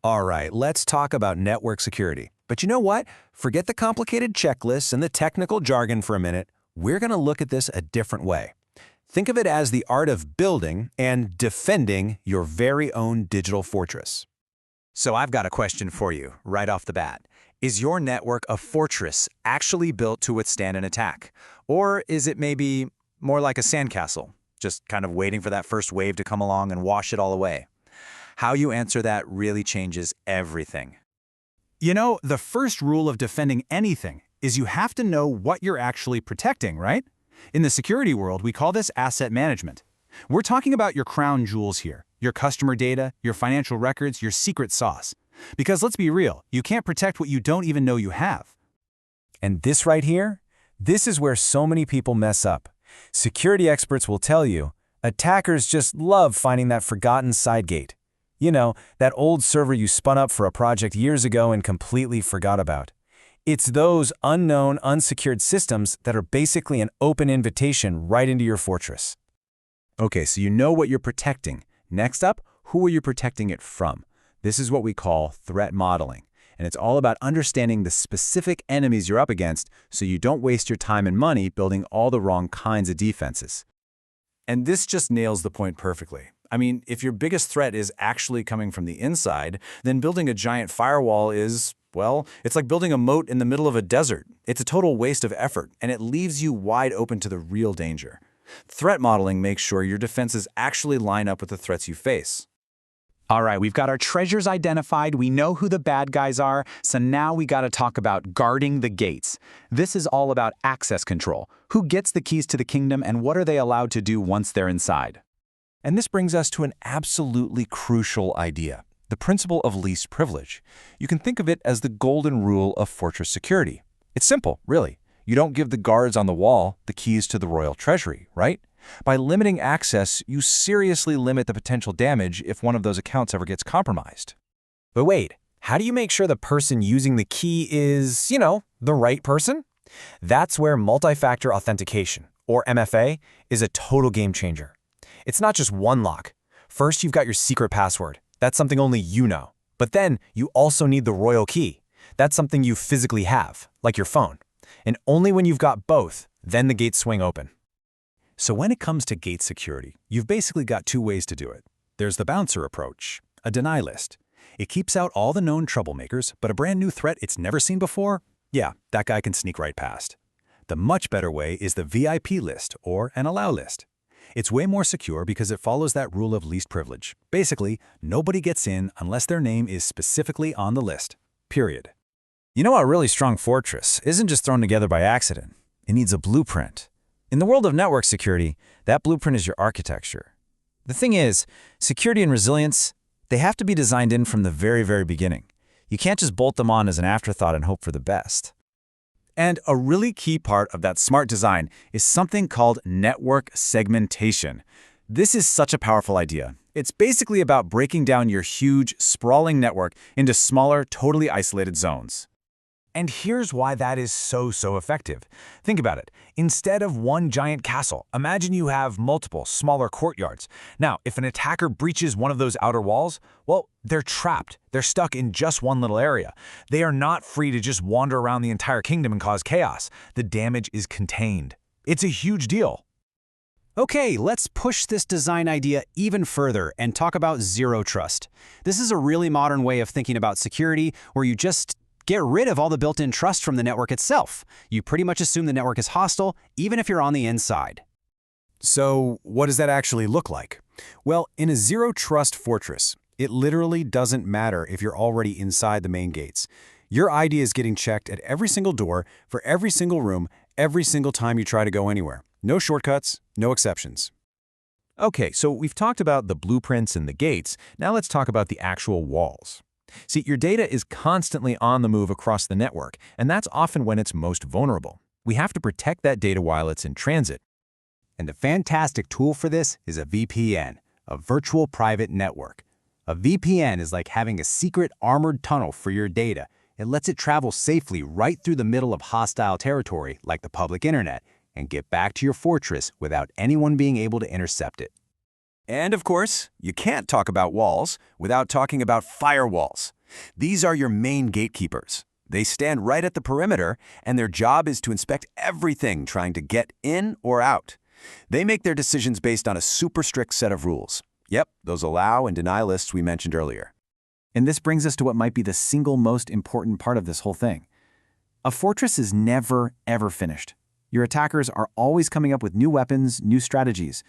All right, let's talk about network security. But you know what? Forget the complicated checklists and the technical jargon for a minute. We're going to look at this a different way. Think of it as the art of building and defending your very own digital fortress. So I've got a question for you right off the bat. Is your network a fortress actually built to withstand an attack? Or is it maybe more like a sandcastle, just kind of waiting for that first wave to come along and wash it all away? How you answer that really changes everything. You know, the first rule of defending anything is you have to know what you're actually protecting, right? In the security world, we call this asset management. We're talking about your crown jewels here, your customer data, your financial records, your secret sauce. Because let's be real, you can't protect what you don't even know you have. And this right here, this is where so many people mess up. Security experts will tell you, attackers just love finding that forgotten side gate. You know, that old server you spun up for a project years ago and completely forgot about. It's those unknown, unsecured systems that are basically an open invitation right into your fortress. Okay, so you know what you're protecting. Next up, who are you protecting it from? This is what we call threat modeling. And it's all about understanding the specific enemies you're up against so you don't waste your time and money building all the wrong kinds of defenses. And this just nails the point perfectly. I mean, if your biggest threat is actually coming from the inside, then building a giant firewall is, well, it's like building a moat in the middle of a desert. It's a total waste of effort, and it leaves you wide open to the real danger. Threat modeling makes sure your defenses actually line up with the threats you face. All right, we've got our treasures identified, we know who the bad guys are, so now we got to talk about guarding the gates. This is all about access control. Who gets the keys to the kingdom and what are they allowed to do once they're inside? And this brings us to an absolutely crucial idea, the principle of least privilege. You can think of it as the golden rule of fortress security. It's simple, really. You don't give the guards on the wall the keys to the royal treasury, right? By limiting access, you seriously limit the potential damage if one of those accounts ever gets compromised. But wait, how do you make sure the person using the key is, the right person? That's where multi-factor authentication, or MFA, is a total game changer. It's not just one lock. First, you've got your secret password. That's something only you know. But then, you also need the royal key. That's something you physically have, like your phone. And only when you've got both, then the gates swing open. So when it comes to gate security, you've basically got two ways to do it. There's the bouncer approach, a deny list. It keeps out all the known troublemakers, but a brand new threat it's never seen before? Yeah, that guy can sneak right past. The much better way is the VIP list, or an allow list. It's way more secure because it follows that rule of least privilege. Basically, nobody gets in unless their name is specifically on the list. Period. You know, a really strong fortress isn't just thrown together by accident. It needs a blueprint. In the world of network security, that blueprint is your architecture. The thing is, security and resilience, they have to be designed in from the very, very beginning. You can't just bolt them on as an afterthought and hope for the best. And a really key part of that smart design is something called network segmentation. This is such a powerful idea. It's basically about breaking down your huge, sprawling network into smaller, totally isolated zones. And here's why that is so effective. Think about it. Instead of one giant castle, imagine you have multiple smaller courtyards. Now, if an attacker breaches one of those outer walls, well, they're trapped. They're stuck in just one little area. They are not free to just wander around the entire kingdom and cause chaos. The damage is contained. It's a huge deal. Okay, let's push this design idea even further and talk about zero trust. This is a really modern way of thinking about security where you just get rid of all the built-in trust from the network itself. You pretty much assume the network is hostile, even if you're on the inside. So what does that actually look like? Well, in a zero-trust fortress, it literally doesn't matter if you're already inside the main gates. Your ID is getting checked at every single door, for every single room, every single time you try to go anywhere. No shortcuts, no exceptions. Okay, so we've talked about the blueprints and the gates. Now let's talk about the actual walls. See, your data is constantly on the move across the network, and that's often when it's most vulnerable. We have to protect that data while it's in transit. And a fantastic tool for this is a VPN, a virtual private network. A VPN is like having a secret armored tunnel for your data. It lets it travel safely right through the middle of hostile territory, like the public internet, and get back to your fortress without anyone being able to intercept it. And of course, you can't talk about walls without talking about firewalls. These are your main gatekeepers. They stand right at the perimeter, and their job is to inspect everything trying to get in or out. They make their decisions based on a super strict set of rules. Yep, those allow and deny lists we mentioned earlier. And this brings us to what might be the single most important part of this whole thing. A fortress is never, ever finished. Your attackers are always coming up with new weapons, new strategies.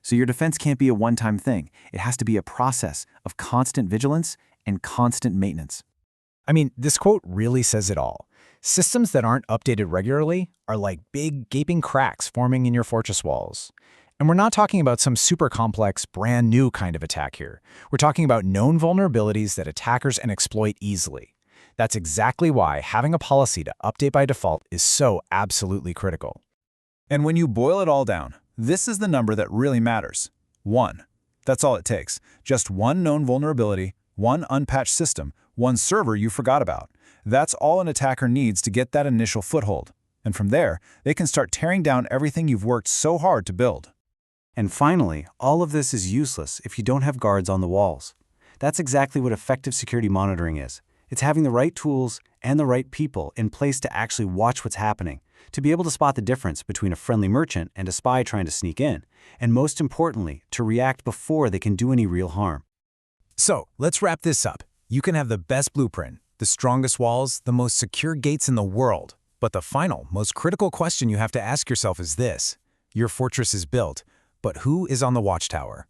So your defense can't be a one-time thing. It has to be a process of constant vigilance and constant maintenance. I mean, this quote really says it all. Systems that aren't updated regularly are like big, gaping cracks forming in your fortress walls. And we're not talking about some super complex, brand new kind of attack here. We're talking about known vulnerabilities that attackers can exploit easily. That's exactly why having a policy to update by default is so absolutely critical. And when you boil it all down, this is the number that really matters. 1. That's all it takes. Just one known vulnerability, one unpatched system, one server you forgot about. That's all an attacker needs to get that initial foothold. And from there, they can start tearing down everything you've worked so hard to build. And finally, all of this is useless if you don't have guards on the walls. That's exactly what effective security monitoring is. It's having the right tools and the right people in place to actually watch what's happening, to be able to spot the difference between a friendly merchant and a spy trying to sneak in, and most importantly, to react before they can do any real harm. So, let's wrap this up. You can have the best blueprint, the strongest walls, the most secure gates in the world. But the final, most critical question you have to ask yourself is this. Your fortress is built, but who is on the watchtower?